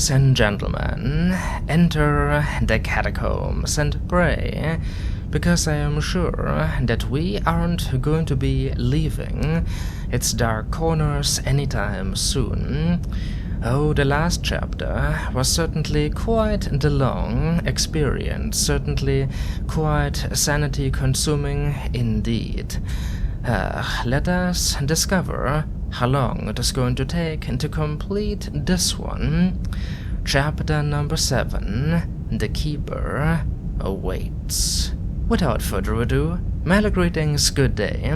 Ladies and gentlemen, enter the catacombs and pray, because I am sure that we aren't going to be leaving its dark corners anytime soon. Oh, the last chapter was certainly quite the long experience, certainly quite sanity-consuming indeed. Let us discover how long it is going to take to complete this one. Chapter number 7, The Keeper awaits. Without further ado, my greetings, good day,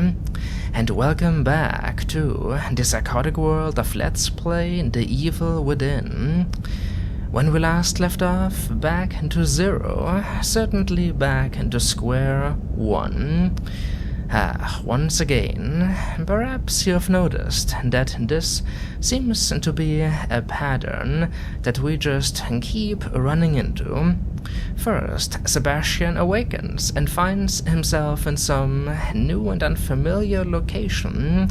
and welcome back to the psychotic world of Let's Play The Evil Within. When we last left off, back into 0, certainly back into square 1. Once again, perhaps you have noticed that this seems to be a pattern that we just keep running into. First, Sebastian awakens and finds himself in some new and unfamiliar location.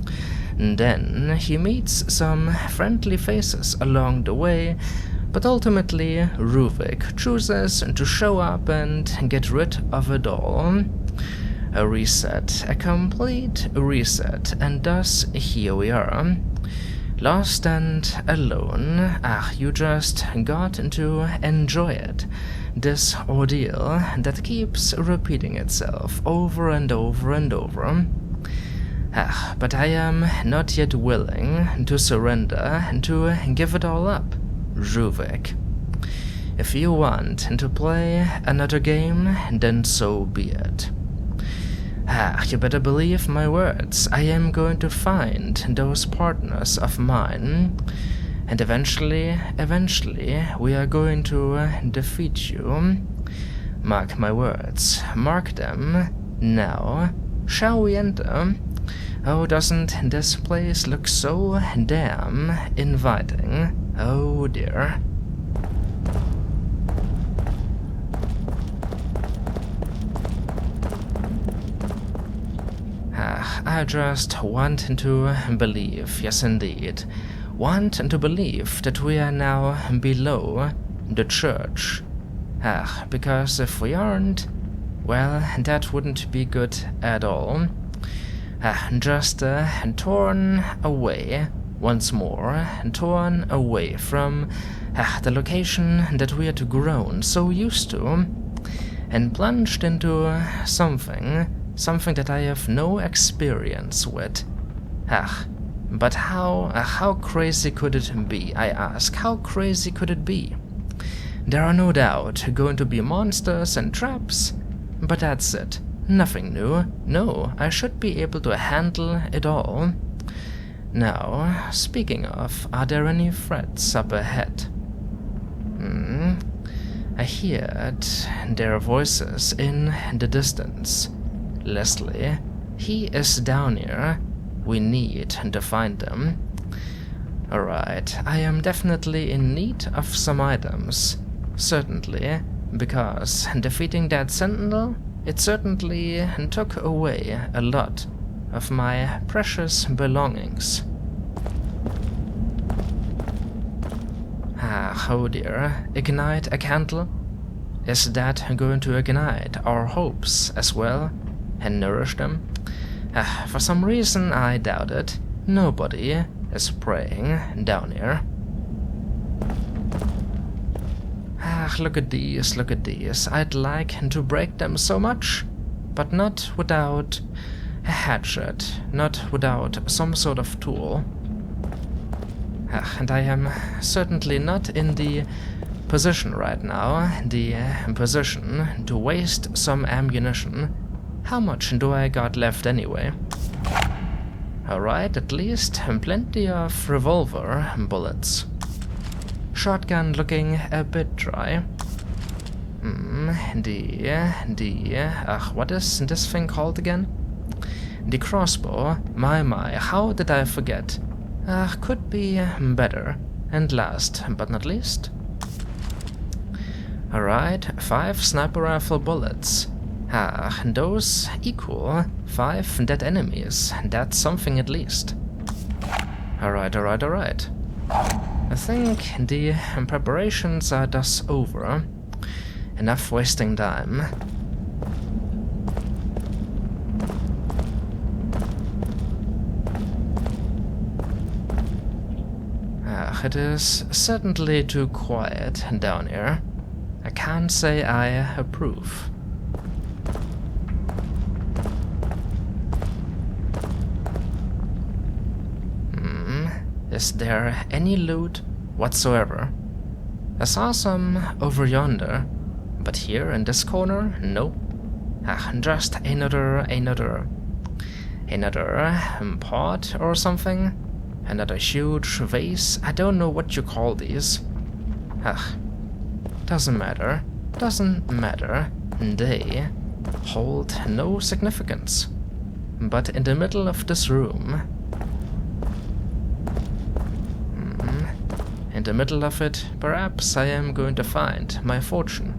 Then he meets some friendly faces along the way, but ultimately Ruvik chooses to show up and get rid of it all. A reset, a complete reset, and thus here we are. Lost and alone. You just got to enjoy it. This ordeal that keeps repeating itself over and over and over. But I am not yet willing to surrender and to give it all up, Ruvik. If you want to play another game, then so be it. You better believe my words. I am going to find those partners of mine, and eventually, we are going to defeat you. Mark my words. Mark them. Now, shall we enter? Oh, doesn't this place look so damn inviting? Oh dear. I just want to believe, yes indeed, want to believe that we are now below the church. Because if we aren't, well, that wouldn't be good at all. Just torn away once more, torn away from the location that we had grown so used to, and plunged into something that I have no experience with. But how crazy could it be, I ask? How crazy could it be? There are no doubt going to be monsters and traps, but that's it. Nothing new. No, I should be able to handle it all. Now, speaking of, are there any threats up ahead? I heard their voices in the distance. Leslie, he is down here. We need to find them. Alright, I am definitely in need of some items. Certainly, because defeating that sentinel, it certainly took away a lot of my precious belongings. Oh dear, ignite a candle? Is that going to ignite our hopes as well? And nourish them? For some reason I doubt it. Nobody is praying down here. Look at these, look at these. I'd like to break them so much, but not without a hatchet, not without some sort of tool. And I am certainly not in the position right now, the position to waste some ammunition. How much do I got left anyway? Alright, at least plenty of revolver bullets. Shotgun looking a bit dry. What is this thing called again? The crossbow. My, how did I forget? Could be better. And last but not least. Alright, 5 sniper rifle bullets. Those equal 5 dead enemies. That's something at least. Alright. I think the preparations are thus over. Enough wasting time. It is certainly too quiet down here. I can't say I approve. Is there any loot whatsoever? I saw some over yonder, but here in this corner, no. Just another pot or something. Another huge vase. I don't know what you call these. Doesn't matter. They hold no significance. But in the middle of this room, in the middle of it, perhaps I am going to find my fortune.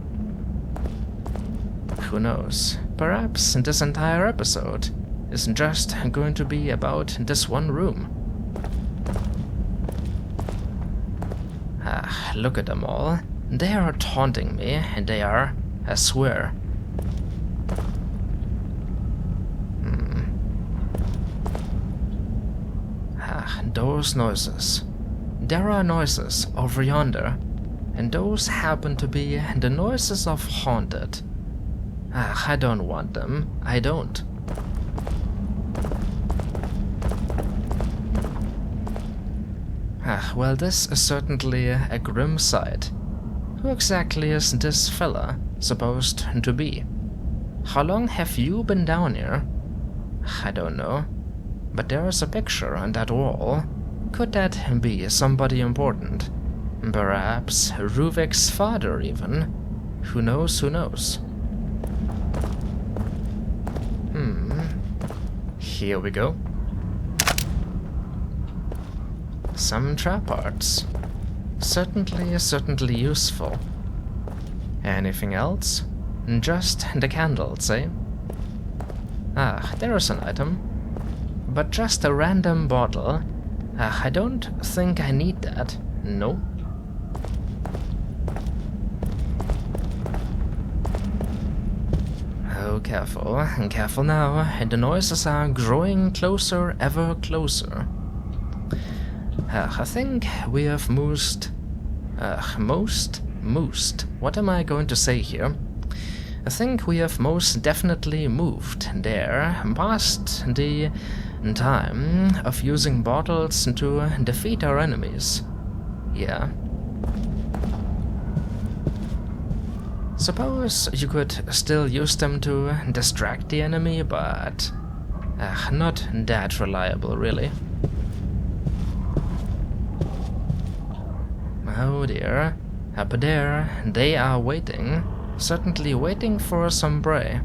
Who knows? Perhaps this entire episode isn't just going to be about this one room. Look at them all. They are taunting me, and they are, I swear. Those noises. There are noises over yonder, and those happen to be the noises of haunted. I don't want them. I don't. Well, this is certainly a grim sight. Who exactly is this fella supposed to be? How long have you been down here? I don't know. But there is a picture on that wall. Could that be somebody important? Perhaps Ruvik's father, even? Who knows, who knows? Here we go. Some trap parts. Certainly useful. Anything else? Just the candles, eh? There is an item. But just a random bottle. I don't think I need that. No. Oh, careful. Careful now. The noises are growing closer, ever closer. I think we have moosed. What am I going to say here? I think we have most definitely moved there, past the time of using bottles to defeat our enemies. Yeah. Suppose you could still use them to distract the enemy, but not that reliable, really. Oh dear. Up there, they are waiting. Certainly waiting for some prey.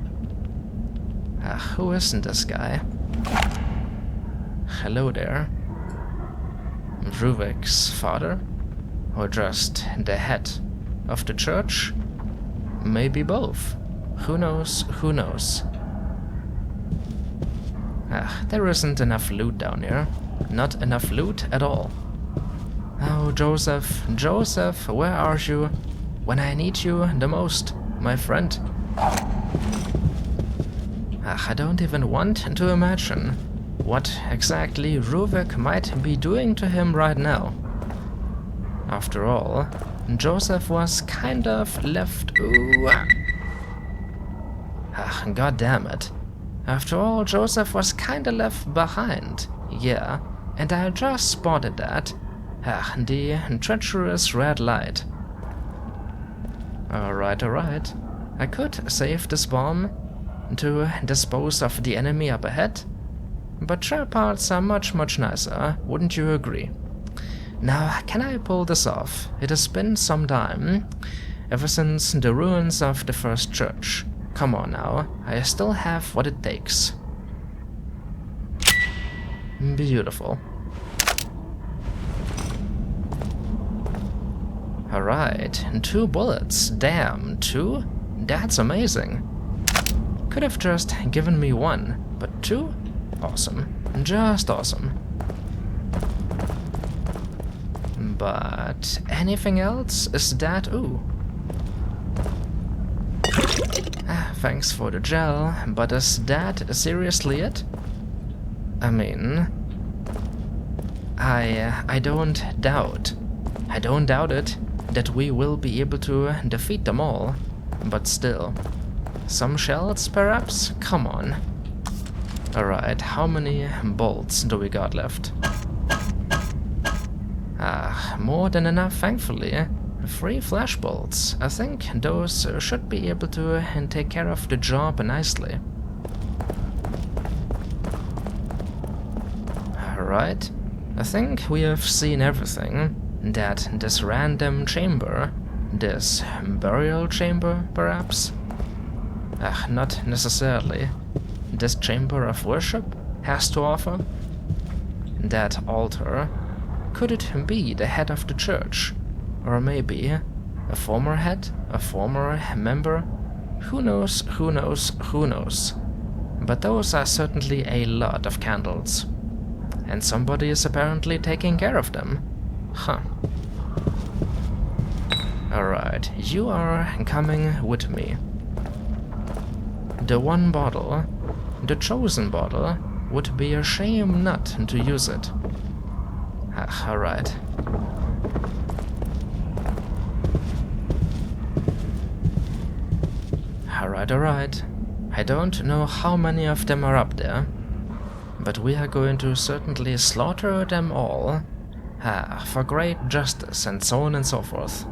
Who isn't this guy? Hello there. Ruvik's father? Or just the head of the church? Maybe both. Who knows, who knows? There isn't enough loot down here. Not enough loot at all. Oh, Joseph, where are you? When I need you the most, my friend. I don't even want to imagine what exactly Ruvik might be doing to him right now. After all, Joseph was kind of left... God damn it. After all, Joseph was kinda left behind. Yeah, and I just spotted that. The treacherous red light. Alright. I could save this bomb to dispose of the enemy up ahead, but trap parts are much nicer, wouldn't you agree? Now, can I pull this off? It has been some time, ever since the ruins of the first church. Come on now, I still have what it takes. Beautiful. Alright, 2 bullets. Damn, 2? That's amazing. Could have just given me 1, but 2? Awesome. Just awesome. But anything else? Is that... ooh. Thanks for the gel, but is that seriously it? I mean... I don't doubt it that we will be able to defeat them all, but still. Some shells, perhaps? Come on. Alright, how many bolts do we got left? More than enough, thankfully. 3 flash bolts. I think those should be able to take care of the job nicely. Alright, I think we have seen everything. That this random chamber, this burial chamber, perhaps? Not necessarily. This chamber of worship has to offer? That altar, could it be the head of the church? Or maybe a former head, a former member? Who knows, who knows, who knows? But those are certainly a lot of candles. And somebody is apparently taking care of them. Huh. Alright, you are coming with me. The one bottle, the chosen bottle, would be a shame not to use it. Alright. Alright. I don't know how many of them are up there, but we are going to certainly slaughter them all. For great justice and so on and so forth.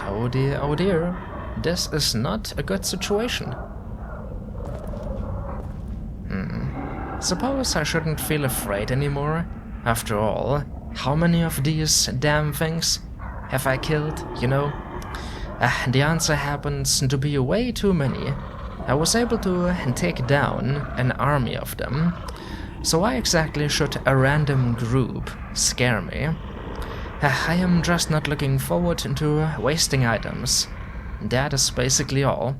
Oh dear, this is not a good situation. Suppose I shouldn't feel afraid anymore. After all, how many of these damn things have I killed, you know? The answer happens to be way too many. I was able to take down an army of them. So why exactly should a random group scare me? I am just not looking forward to wasting items. That is basically all.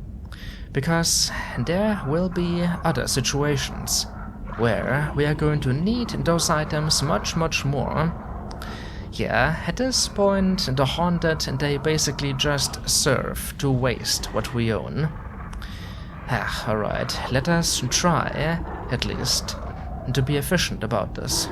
Because there will be other situations where we are going to need those items much more. Yeah, at this point, the Haunted, they basically just serve to waste what we own. Alright, let us try, at least, to be efficient about this.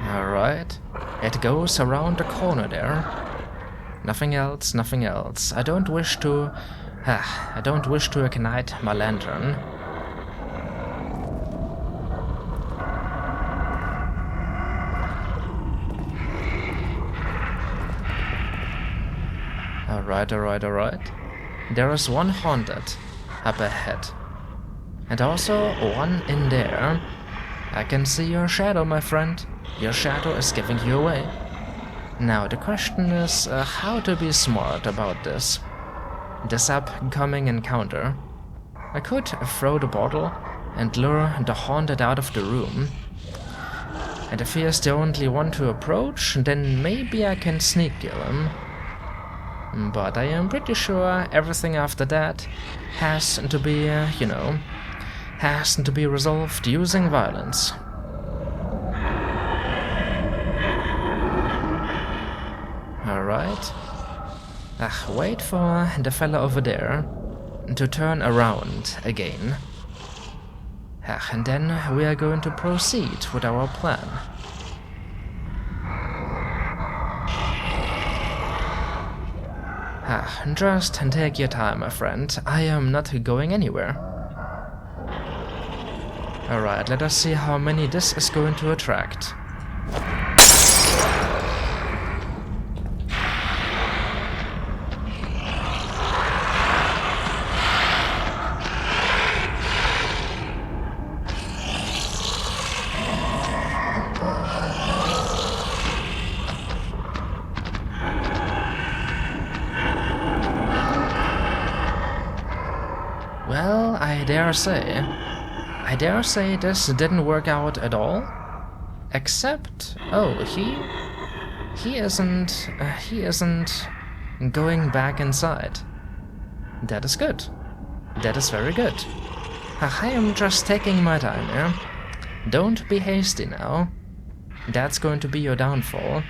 Alright, it goes around the corner there. Nothing else, nothing else. I don't wish to ignite my lantern. Alright. There is one Haunted up ahead. And also one in there. I can see your shadow, my friend. Your shadow is giving you away. Now the question is how to be smart about this. This upcoming encounter. I could throw the bottle and lure the Haunted out of the room. And if he is the only one to approach, then maybe I can sneak kill him. But I am pretty sure everything after that has to be, has to be resolved using violence. Alright. Wait for the fella over there to turn around again. And then we are going to proceed with our plan. Just take your time, my friend. I am not going anywhere. Alright, let us see how many this is going to attract. Well, I dare say this didn't work out at all. Except, oh, He isn't going back inside. That is good. That is very good. I am just taking my time here. Don't be hasty now. That's going to be your downfall.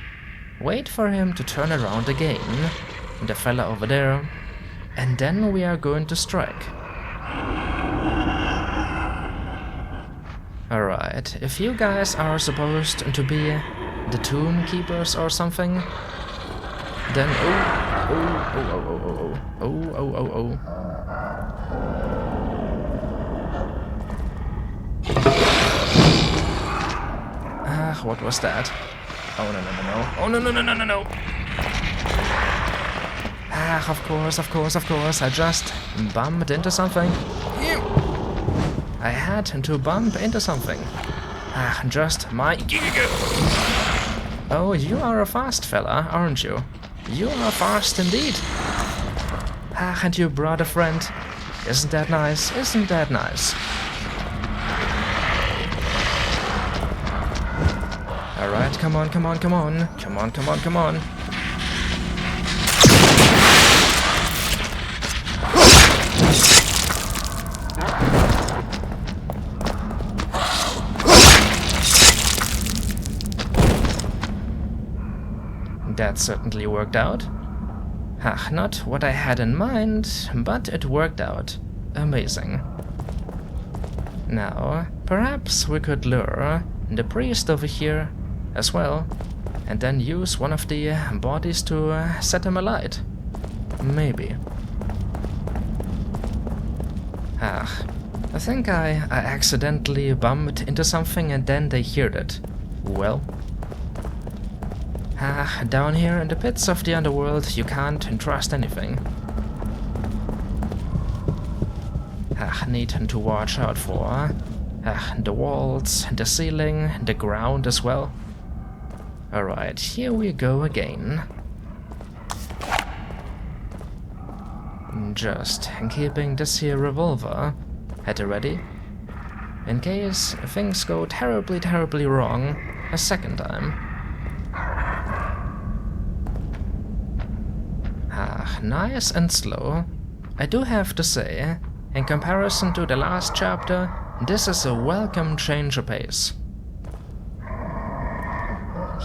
Wait for him to turn around again, the fella over there, and then we are going to strike. Alright, if you guys are supposed to be the tomb keepers or something, then oh. Ah, what was that? Oh no. Oh no. Ah, of course, I just bumped into something. I had to bump into something. Ah, just my... Oh, you are a fast fella, aren't you? You are fast indeed. Ah, and you brought a friend. Isn't that nice? Isn't that nice? Alright, come on. That certainly worked out. Ah, not what I had in mind, but it worked out. Amazing. Now, perhaps we could lure the priest over here as well, and then use one of the bodies to set him alight. Maybe. Ah, I think I accidentally bumped into something and then they heard it. Well. Ah, down here in the pits of the underworld you can't trust anything. Ah, need to watch out for the walls, the ceiling, the ground as well. Alright, here we go again. Just keeping this here revolver at the ready, in case things go terribly wrong a second time. Ah, nice and slow. I do have to say, in comparison to the last chapter, this is a welcome change of pace.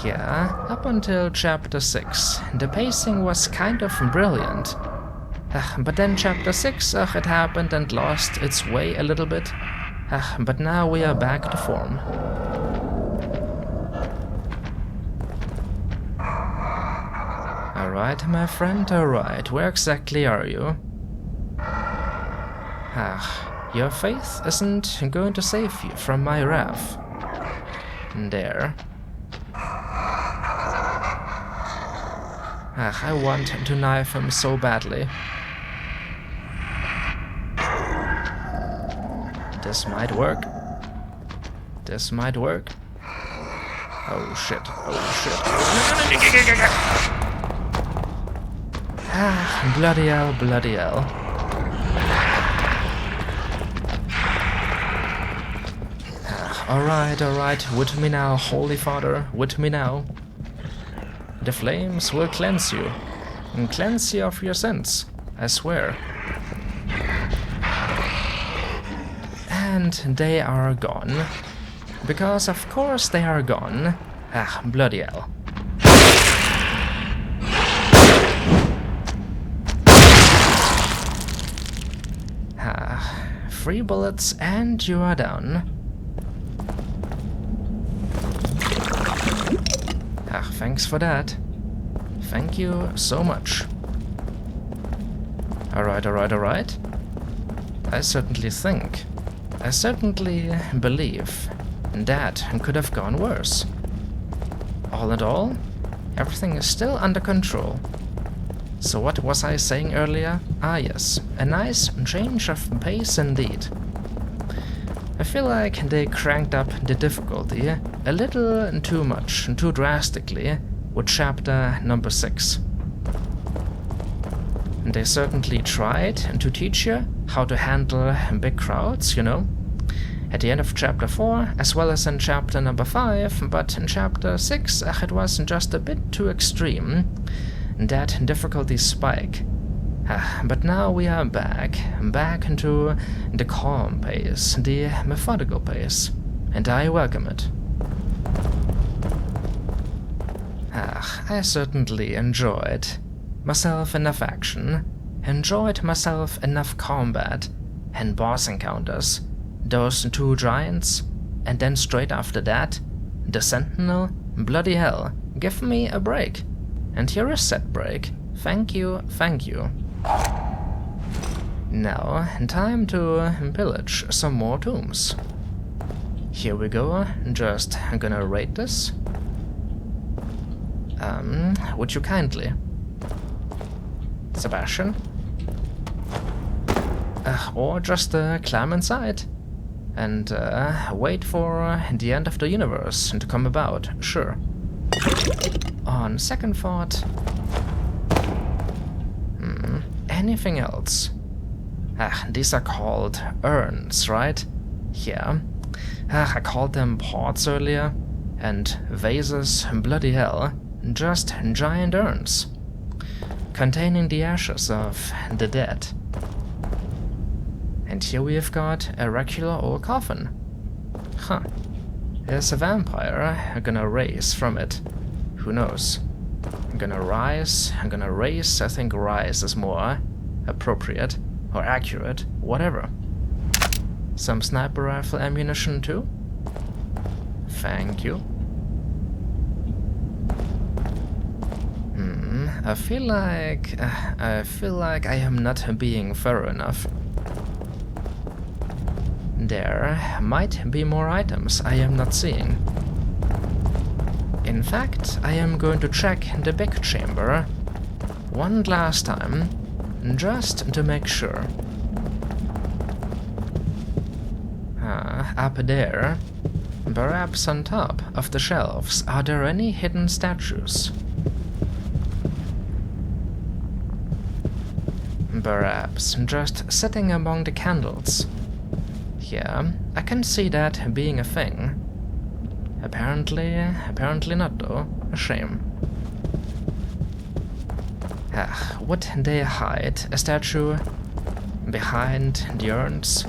Yeah, up until chapter 6, the pacing was kind of brilliant. But then chapter 6, it happened and lost its way a little bit. But now we are back to form. Alright, my friend, alright. Where exactly are you? Your faith isn't going to save you from my wrath. There. I want to knife him so badly. This might work. Oh shit. Bloody hell. Alright, with me now, Holy Father, with me now. The flames will cleanse you, and cleanse you of your sins, I swear. And they are gone. Because of course they are gone. Bloody hell. Three bullets and you are down. Thanks for that. Thank you so much. Alright. I certainly believe that could have gone worse. All in all, everything is still under control. So what was I saying earlier? Yes, a nice change of pace indeed. I feel like they cranked up the difficulty a little too much, too drastically, with chapter number 6. They certainly tried to teach you how to handle big crowds, you know. at the end of chapter 4, as well as in chapter number 5, but in chapter 6 it was just a bit too extreme. That difficulty spike. But now we are back into the calm pace, the methodical pace, and I welcome it. I certainly enjoyed myself enough action, enjoyed myself enough combat and boss encounters, those 2 giants, and then straight after that, the Sentinel. Bloody hell, give me a break. And here is said break. Thank you, thank you. Now, time to pillage some more tombs. Here we go, just gonna raid this. Would you kindly? Sebastian? Or just climb inside and wait for the end of the universe to come about, sure. On second thought... anything else? These are called urns, right? Yeah. I called them pots earlier, and vases, bloody hell, just giant urns, containing the ashes of the dead. And here we have got a regular old coffin. Is a vampire gonna raise from it? Who knows? I'm gonna rise, I'm gonna raise, I think rise is more appropriate, or accurate, whatever. Some sniper rifle ammunition too? Thank you. I feel like I am not being thorough enough. There might be more items I am not seeing. In fact, I am going to check the big chamber one last time, just to make sure. Up there, perhaps on top of the shelves, are there any hidden statues? Perhaps just sitting among the candles. Yeah, I can see that being a thing. Apparently not though. A shame. Would they hide a statue behind the urns?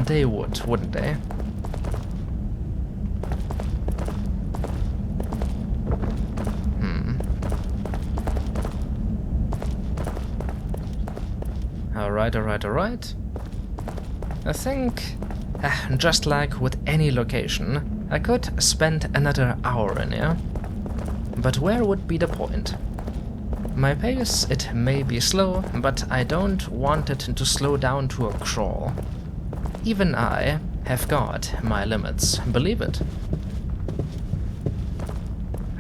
They would, wouldn't they? Alright. I think, just like with any location, I could spend another hour in here. But where would be the point? My pace, it may be slow, but I don't want it to slow down to a crawl. Even I have got my limits, believe it.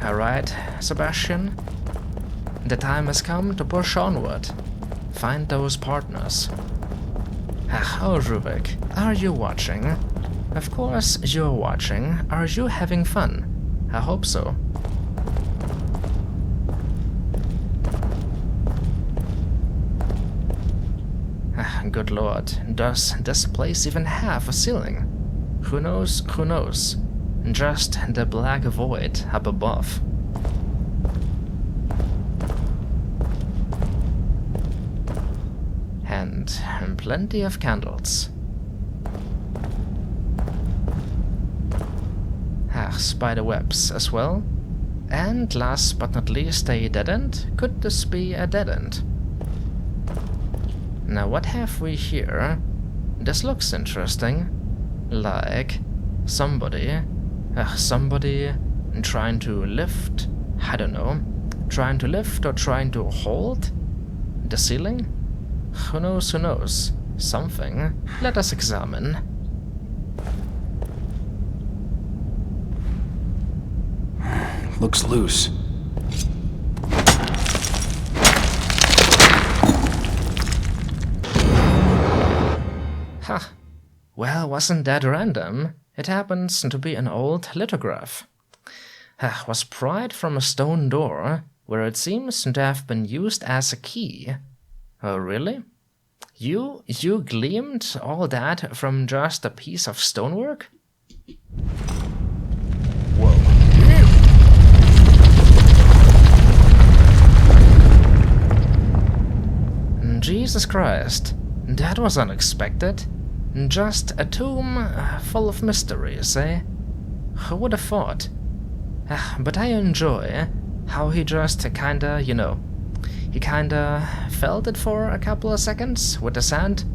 Alright, Sebastian. The time has come to push onward. Find those partners. Oh, Rubik, are you watching? Of course you're watching. Are you having fun? I hope so. Good lord, does this place even have a ceiling? Who knows, who knows? Just the black void up above. And plenty of candles. Spider webs as well. And last but not least, a dead end. Could this be a dead end? Now what have we here? This looks interesting. Like somebody trying to lift, I don't know, trying to lift or trying to hold the ceiling? Who knows, something. Let us examine. Looks loose. Well, wasn't that random? It happens to be an old lithograph. Was pried from a stone door, where it seems to have been used as a key. Oh, really? You gleaned all that from just a piece of stonework? Whoa. Jesus Christ, that was unexpected. Just a tomb full of mysteries, eh? Who would have thought? But I enjoy how he just kinda, he kinda felt it for a couple of seconds with the sand,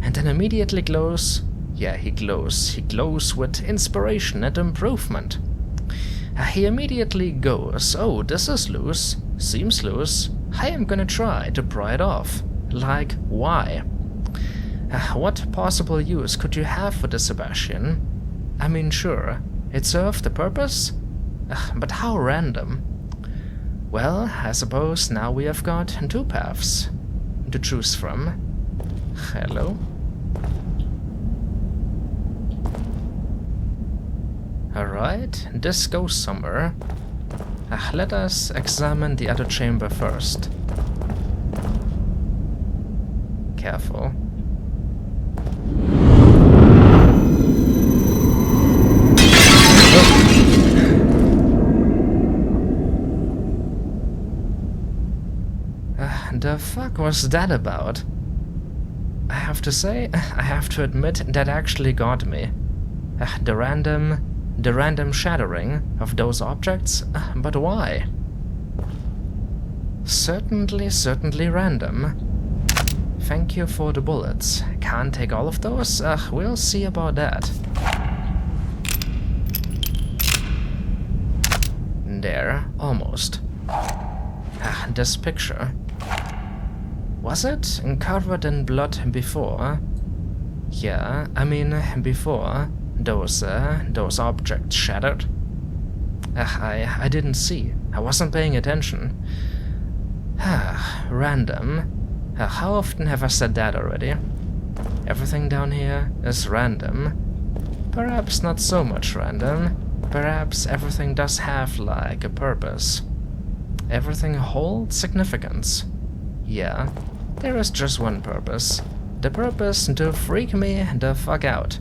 and then immediately glows. Yeah, he glows. He glows with inspiration and improvement. He immediately goes, oh, this is loose. Seems loose. I am gonna try to pry it off. Like, why? What possible use could you have for this, Sebastian? I mean, sure, it served the purpose, but how random. Well, I suppose now we have got two paths to choose from. Hello? Alright, this goes somewhere. Let us examine the other chamber first. Careful. The fuck was that about? I have to say, I have to admit, that actually got me. The random shattering of those objects, but why? Certainly random. Thank you for the bullets. Can't take all of those? We'll see about that. There, almost. This picture. Was it covered in blood before? Yeah, I mean, before those objects shattered. I didn't see. I wasn't paying attention. Random. How often have I said that already? Everything down here is random. Perhaps not so much random. Perhaps everything does have, like, a purpose. Everything holds significance. Yeah, there is just one purpose. The purpose to freak me the fuck out.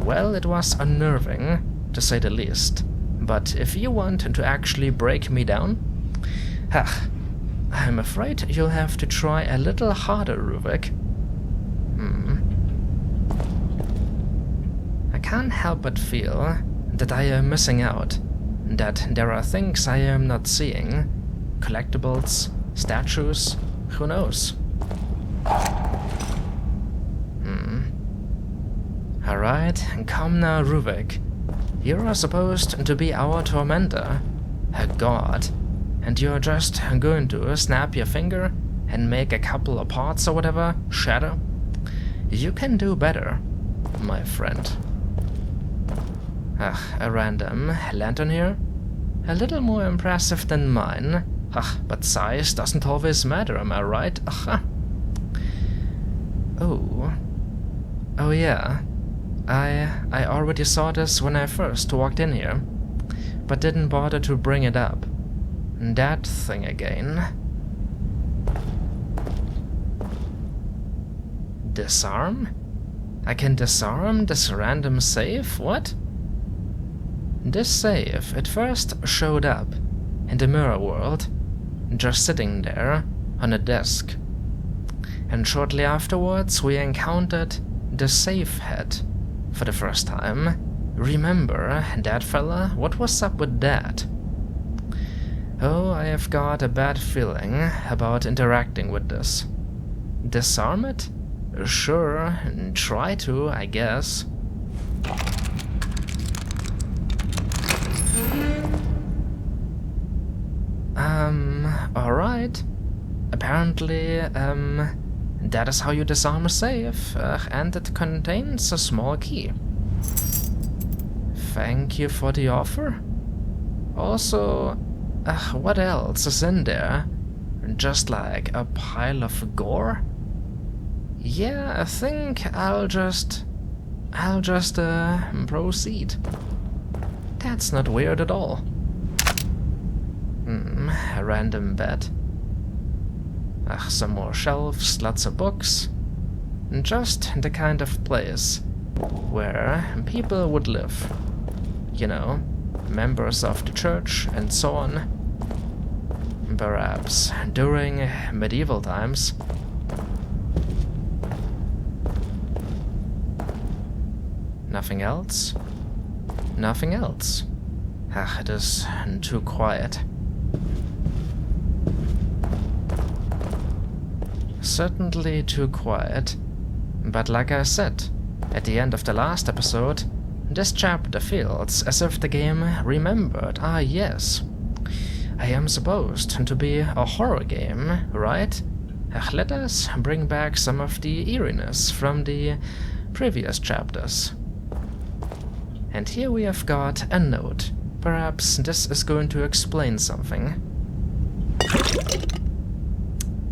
Well, it was unnerving, to say the least. But if you want to actually break me down, I'm afraid you'll have to try a little harder, Ruvik. I can't help but feel that I am missing out. That there are things I am not seeing. Collectibles, statues, who knows? Alright, come now, Ruvik. You are supposed to be our tormentor, a god, and you're just going to snap your finger and make a couple of parts or whatever shatter? You can do better, my friend. A random lantern here? A little more impressive than mine. But size doesn't always matter, am I right? Oh yeah. I already saw this when I first walked in here, but didn't bother to bring it up. That thing again. Disarm? I can disarm this random safe? What? This safe at first showed up in the mirror world, just sitting there on a desk. And shortly afterwards we encountered the safe head for the first time. Remember that fella? What was up with that? Oh, I have got a bad feeling about interacting with this. Disarm it? Sure, try to, I guess. Alright. Apparently, that is how you disarm a safe, and it contains a small key. Thank you for the offer. Also, what else is in there? Just like a pile of gore? Yeah, I think I'll just proceed. That's not weird at all. A random bed. Some more shelves, lots of books. Just the kind of place where people would live. You know, members of the church and so on. Perhaps during medieval times. Nothing else? Nothing else. It is too quiet. Certainly too quiet. But like I said, at the end of the last episode, this chapter feels as if the game remembered. Ah yes, I am supposed to be a horror game, right? Let us bring back some of the eeriness from the previous chapters. And here we have got a note. Perhaps this is going to explain something.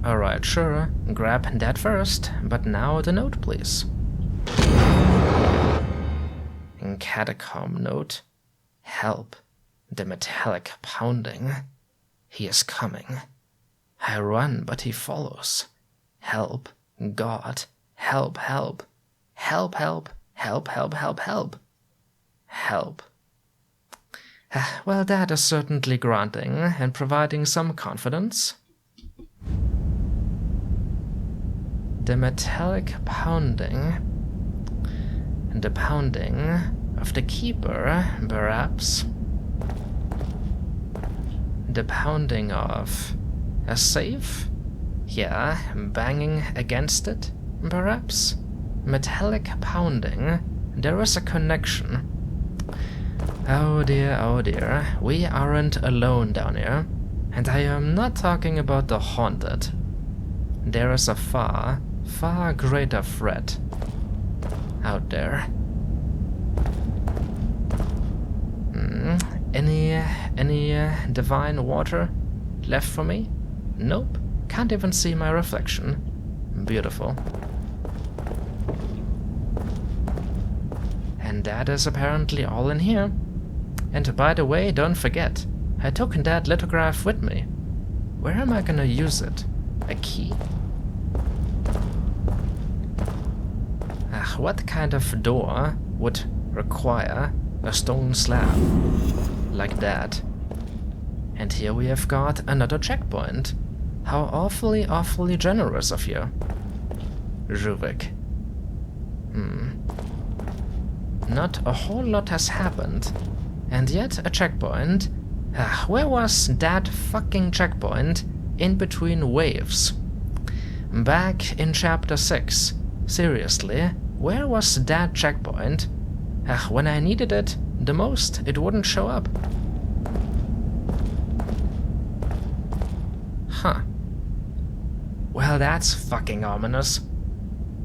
Alright, sure, grab that first, but now the note, please. Catacomb note. Help. The metallic pounding. He is coming. I run, but he follows. Help. God. Help, help. Help, help. Help, help, help, help. Help. Well, that is certainly granting and providing some confidence. The metallic pounding. The pounding of the keeper, perhaps. The pounding of a safe? Yeah, banging against it, perhaps. Metallic pounding. There is a connection. Oh dear, we aren't alone down here. And I am not talking about the haunted. There is a far, far greater threat out there. Any divine water left for me? Nope. Can't even see my reflection. Beautiful. And that is apparently all in here. And by the way, don't forget, I took that lithograph with me. Where am I gonna use it? A key? What kind of door would require a stone slab like that? And here we have got another checkpoint. How awfully generous of you, Ruvik. Not a whole lot has happened, and yet a checkpoint. Where was that fucking checkpoint in between waves? Back in chapter 6. Seriously, where was that checkpoint? When I needed it the most, it wouldn't show up. Huh. Well, that's fucking ominous.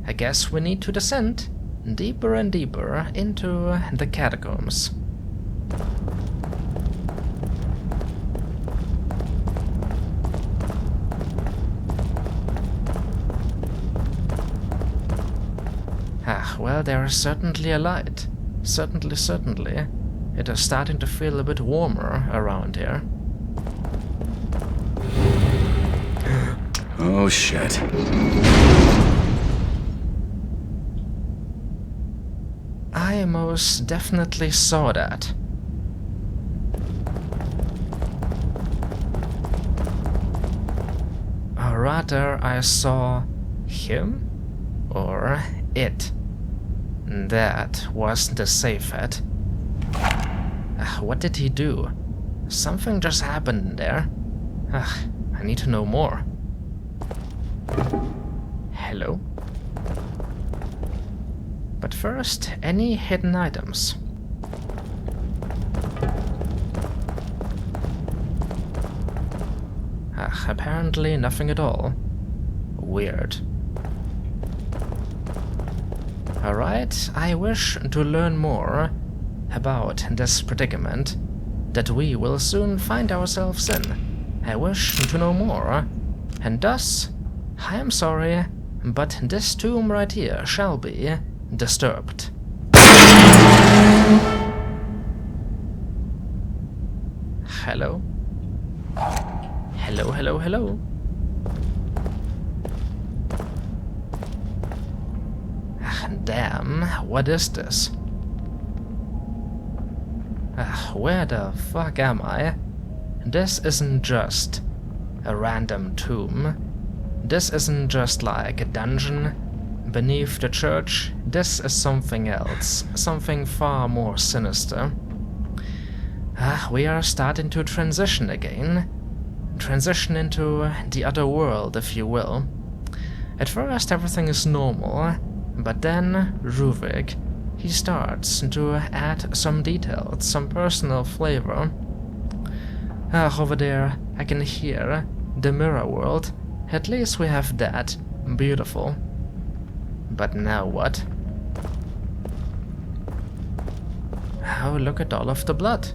I guess we need to descend deeper and deeper into the catacombs. Well, there is certainly a light. Certainly. It is starting to feel a bit warmer around here. Oh shit. I most definitely saw that. Or rather, I saw him or it. That was the safe head. What did he do? Something just happened in there. I need to know more. Hello? But first, any hidden items? Apparently nothing at all. Weird. Alright, I wish to learn more about this predicament that we will soon find ourselves in. I wish to know more, and thus, I am sorry, but this tomb right here shall be disturbed. Hello? Hello? damn, what is this? Where the fuck am I? This isn't just a random tomb. This isn't just like a dungeon beneath the church. This is something else, something far more sinister. We are starting to transition again. Transition into the other world, if you will. At first everything is normal, but then Ruvik, he starts to add some details, some personal flavor. Over there I can hear the mirror world. At least we have that. Beautiful. But now what? Oh, look at all of the blood.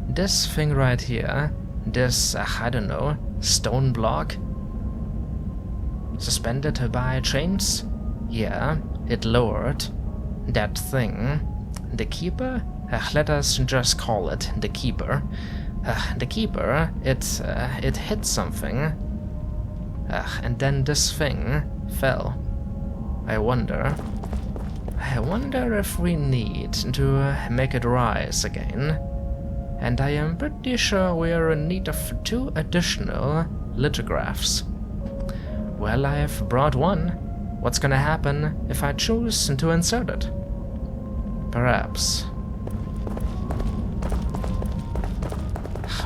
This thing right here, this, I don't know, stone block? Suspended by chains? Yeah, it lowered. That thing. The keeper? Let us just call it the keeper. The keeper, it hit something. And then this thing fell. I wonder if we need to make it rise again. And I am pretty sure we are in need of 2 additional lithographs. Well, I have brought one. What's gonna happen if I choose to insert it? Perhaps.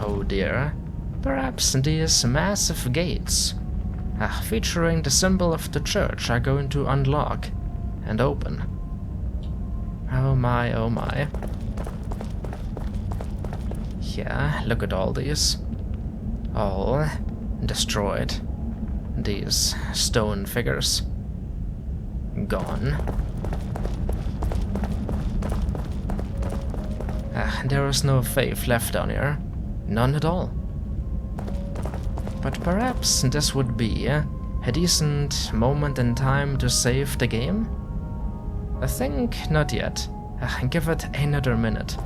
Oh dear. Perhaps these massive gates, featuring the symbol of the church, are going to unlock and open. Oh my, oh my. Yeah, look at all these. All destroyed. These stone figures. Gone. There is no faith left down here. None at all. But perhaps this would be a decent moment in time to save the game? I think not yet. Give it another minute.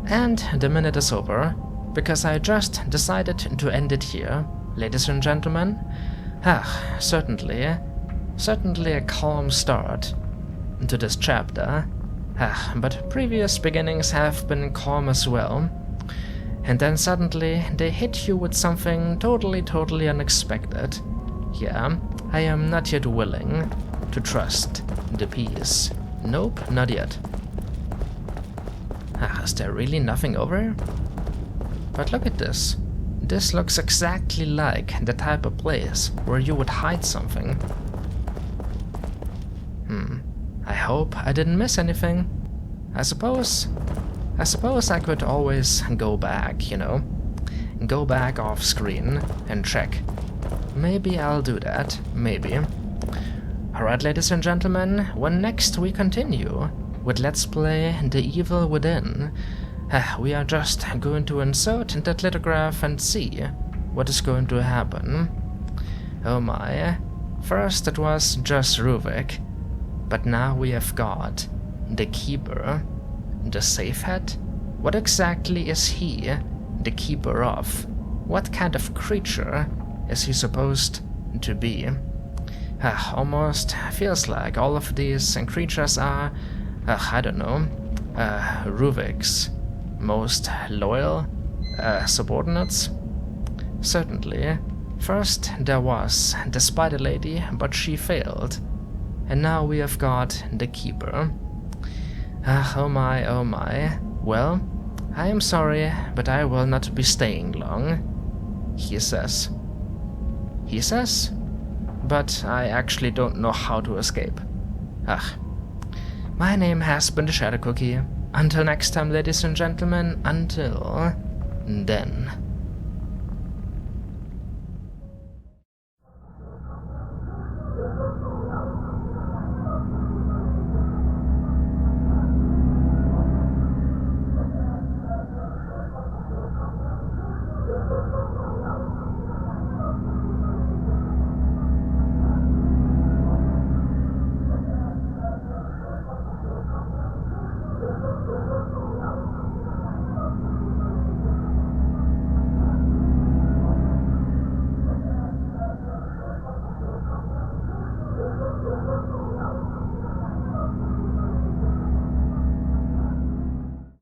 And the minute is over, because I just decided to end it here, ladies and gentlemen. Certainly a calm start to this chapter. But previous beginnings have been calm as well. And then suddenly they hit you with something totally unexpected. Yeah, I am not yet willing to trust the peace. Nope, not yet. Is there really nothing over here? But look at this. This looks exactly like the type of place where you would hide something. I hope I didn't miss anything. I suppose I could always go back, you know? Go back off screen and check. Maybe I'll do that, maybe. Alright, ladies and gentlemen, when next we continue with Let's Play The Evil Within, we are just going to insert that lithograph and see what is going to happen. Oh my. First it was just Ruvik, but now we have got the Keeper, the safe head. What exactly is he the keeper of? What kind of creature is he supposed to be? Almost feels like all of these creatures are, I don't know, Ruvik's most loyal subordinates. Certainly. First there was the spider lady, but she failed. And now we have got the keeper. Oh my, oh my. Well, I am sorry, but I will not be staying long. He says. He says? But I actually don't know how to escape. My name has been TheShadowCookie. Until next time, ladies and gentlemen, until then.